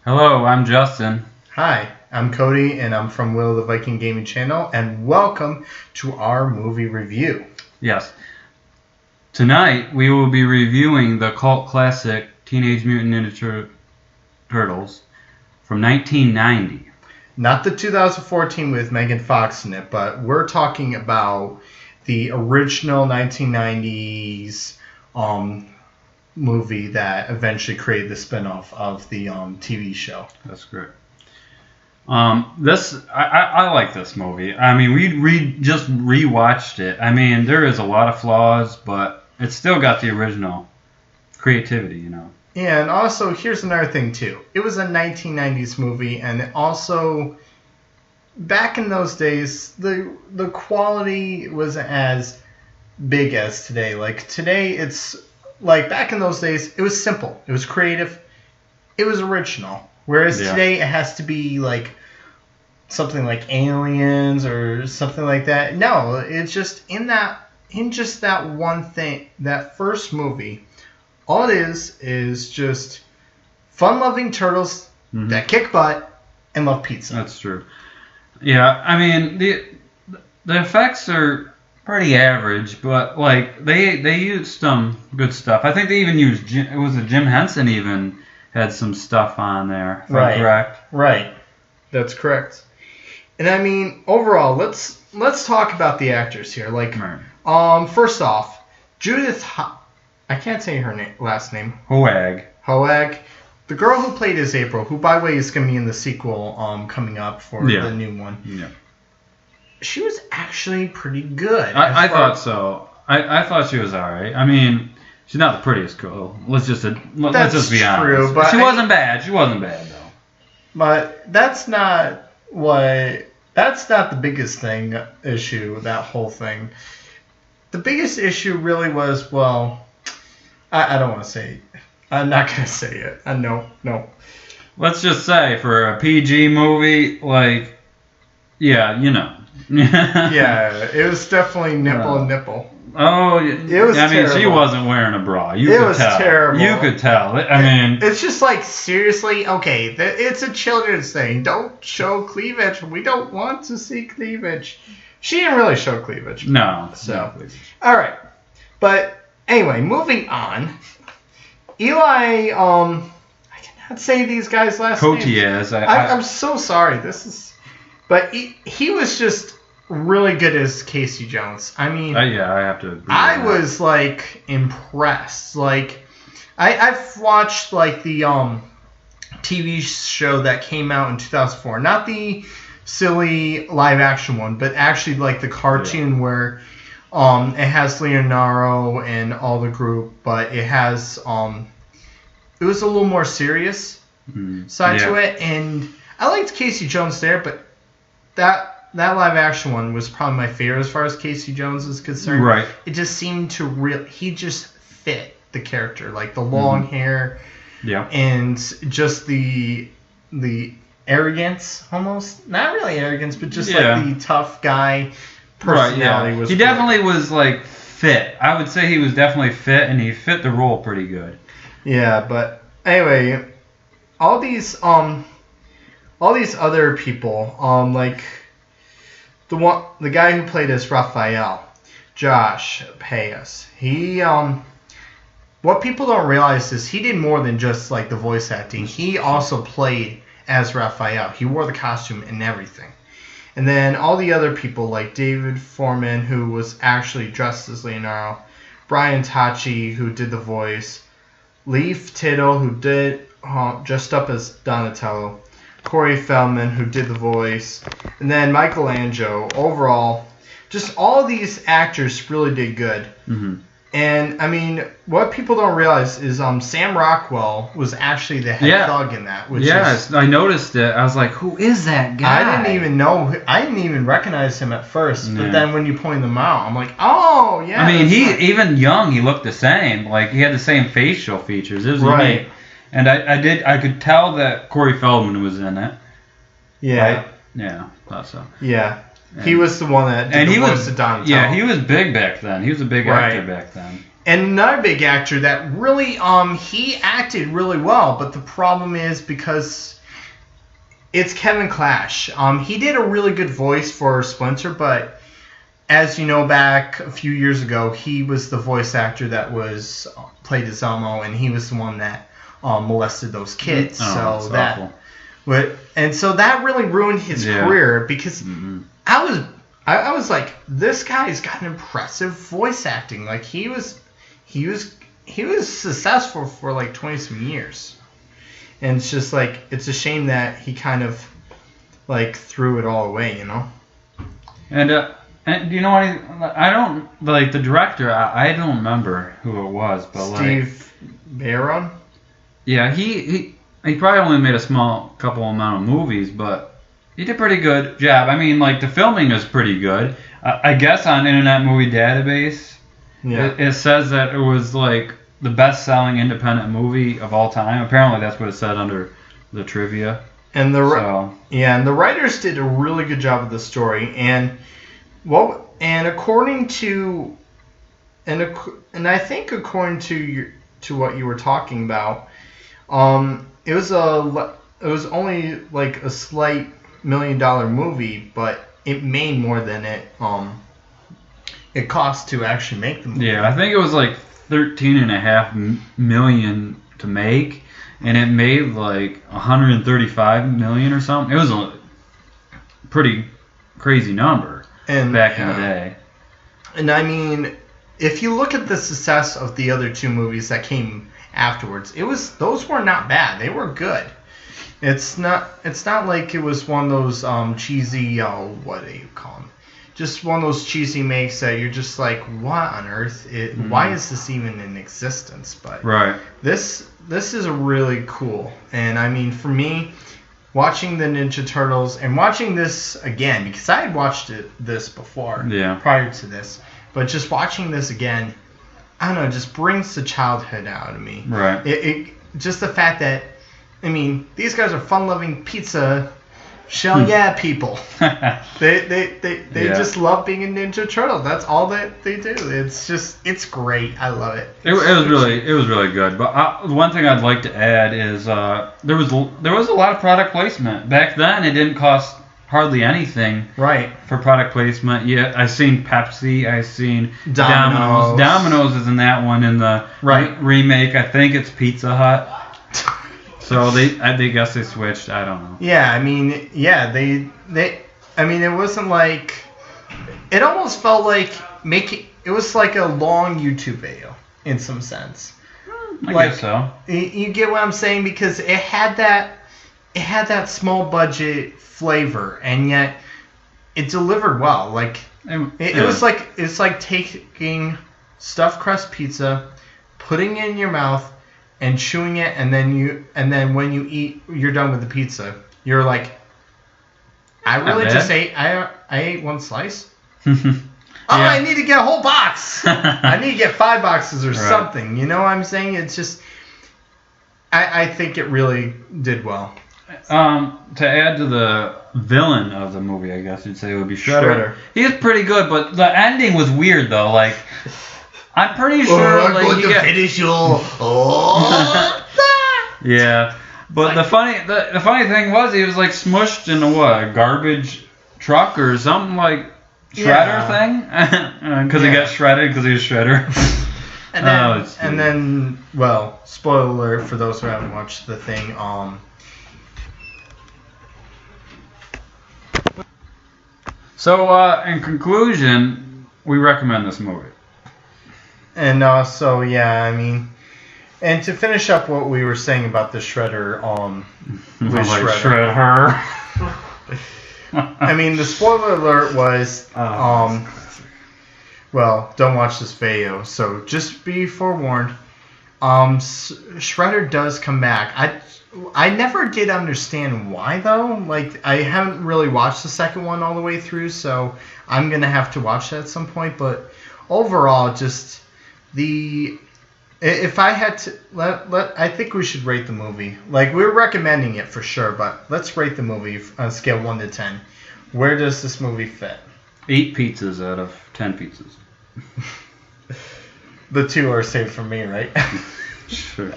Hello, I'm Justin. Hi, I'm Cody, and I'm from Will the Viking Gaming Channel, and welcome to our movie review. Yes. Tonight, we will be reviewing the cult classic Teenage Mutant Ninja Turtles from 1990. Not the 2014 with Megan Fox in it, but we're talking about the original 1990s movie that eventually created the spinoff of the TV show. That's great. I like this movie. I mean, we just rewatched it. I mean, there is a lot of flaws, but it's still got the original creativity, you know. Yeah, and also here's another thing too. It was a 1990s movie, and also back in those days, the quality wasn't as big as today. Like today, it's like back in those days, it was simple, it was creative, it was original. Whereas today, it has to be like something like Aliens or something like that. No, it's just in just that one thing, that first movie. All it is just fun-loving turtles that kick butt and love pizza. That's true. Yeah, I mean the effects are pretty average, but like they used some good stuff. I think they even used Jim Henson even had some stuff on there. If I'm correct. Right. That's correct. And I mean, overall, let's talk about the actors here. Like, first off, Judith. I can't say her last name. Hoag. The girl who played as April, who by the way is going to be in the sequel coming up for the new one. Yeah. She was actually pretty good. I thought so. I thought she was alright. I mean, she's not the prettiest girl. Let's just be honest. But she wasn't bad. She wasn't bad though. But that's not the biggest issue. That whole thing. The biggest issue really was, well, I don't want to say it. I'm not going to say it. No. Let's just say for a PG movie, like, yeah, you know. Yeah, it was definitely nipple. Oh, it was terrible. She wasn't wearing a bra. It was terrible. You could tell. It's just like, seriously, okay, it's a children's thing. Don't show cleavage. We don't want to see cleavage. She didn't really show cleavage. No. So, all right. But anyway, moving on. Eli, I cannot say these guys' last names. Cotias. I'm so sorry. But he was just really good as Casey Jones. I mean, yeah, I have to agree. I was like impressed. Like, I've watched like the TV show that came out in 2004, not the silly live action one, but actually like the cartoon where it has Leonardo and all the group, but it has it was a little more serious side to it, and I liked Casey Jones there, but that live action one was probably my favorite as far as Casey Jones is concerned. Right. It just seemed to he just fit the character, like the long hair, and just the arrogance, almost not really arrogance, but just like the tough guy personality was. He definitely was like fit. I would say he was definitely fit, and he fit the role pretty good. Yeah, but anyway, all these other people, like the guy who played as Raphael, Josh Payas, he what people don't realize is he did more than just like the voice acting. He also played as Raphael. He wore the costume and everything. And then all the other people, like David Foreman, who was actually dressed as Leonardo, Brian Tachi, who did the voice, Leif Tittle, who did dressed up as Donatello, Corey Feldman, who did the voice, and then Michelangelo. Overall, just all these actors really did good. Mm-hmm. And, I mean, what people don't realize is Sam Rockwell was actually the head thug in that. I noticed it. I was like, who is that guy? I didn't even recognize him at first. But then when you pointed them out, I'm like, oh, yeah. I mean, even young, he looked the same. Like, he had the same facial features. It was unique. And I could tell that Corey Feldman was in it. Yeah. Right? Yeah, thought so. Yeah. He was the one that did the voice of Donatello. Yeah, he was big back then. He was a big actor back then. And another big actor that really, he acted really well, but the problem is because it's Kevin Clash. He did a really good voice for Splinter, but as you know, back a few years ago, he was the voice actor that was played as Elmo, and he was the one that molested those kids. Oh, so that really ruined his career because I was like, this guy's got an impressive voice acting. Like he was successful for like 20-some years, and it's just like it's a shame that he kind of like threw it all away, you know. And do you know what? I don't like the director. I don't remember who it was, but Steve Barron. Yeah, he probably only made a small couple amount of movies, but he did a pretty good job. I mean, like the filming is pretty good. I guess on Internet Movie Database, it says that it was like the best-selling independent movie of all time. Apparently, that's what it said under the trivia. And the writers did a really good job of the story. And according to I think according to what you were talking about, it was only like a slight $1 million movie, but it made more than it cost to actually make the movie. Yeah, I think it was like $13.5 million to make, and it made like $135 million or something. It was a pretty crazy number back in the day. And I mean, if you look at the success of the other two movies that came afterwards, those were not bad. They were good. It's not like it was one of those cheesy, what do you call them? Just one of those cheesy makes that you're just like, what on earth? Why is this even in existence? But this is really cool. And I mean, for me, watching the Ninja Turtles and watching this again, because I had watched this before, prior to this, but just watching this again, I don't know, it just brings the childhood out of me. Right. It just the fact that, I mean, these guys are fun-loving pizza people. They just love being a Ninja Turtle. That's all that they do. It's great. I love it. It was really good. But one thing I'd like to add is there was a lot of product placement back then. It didn't cost hardly anything for product placement. Yeah, I seen Pepsi. I seen Domino's. Domino's is in that one in the remake. I think it's Pizza Hut. So they guess they switched. I don't know. Yeah, I mean, it wasn't like, it almost felt like it was like a long YouTube video in some sense. I guess so. You get what I'm saying, because it had that small budget flavor, and yet it delivered well. Like it was like, it's like taking stuffed crust pizza, putting it in your mouth, and chewing it, and then when you eat, you're done with the pizza. You're like, I ate one slice. I need to get a whole box. I need to get 5 boxes or something. You know what I'm saying? It's just, I think it really did well. To add to the villain of the movie, I guess you'd say it would be Shredder. He is pretty good, but the ending was weird though. Like, I'm pretty sure I'm going to finish your. Yeah, but the funny thing was he was like smushed in a garbage truck or something, like Shredder thing, because he got shredded because he was Shredder. and then, well, spoiler alert for those who haven't watched the thing. So in conclusion, we recommend this movie. And I mean, and to finish up what we were saying about the Shredder, Shredder. I mean, the spoiler alert was, well, don't watch this video, so just be forewarned. Shredder does come back. I never did understand why though. Like, I haven't really watched the second one all the way through, so I'm gonna have to watch that at some point. But overall, just if I had to I think we should rate the movie. Like, we're recommending it for sure, but let's rate the movie on a scale 1 to 10. Where does this movie fit? 8 pizzas out of 10 pizzas. The 2 are saved for me, right? Sure.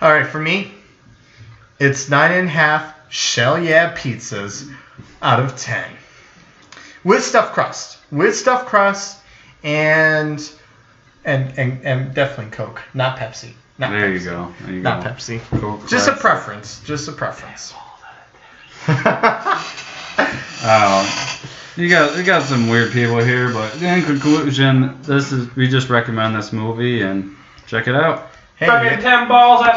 All right, for me, it's 9.5 Shell Yeah pizzas out of 10. With stuffed crust. And definitely Coke, not Pepsi. Not There Pepsi. you go. There you Not go. Pepsi. Coke, Just a Pepsi. preference. Just a preference. You got some weird people here, but in conclusion, we just recommend this movie and check it out. Hey, Fucking 10 balls at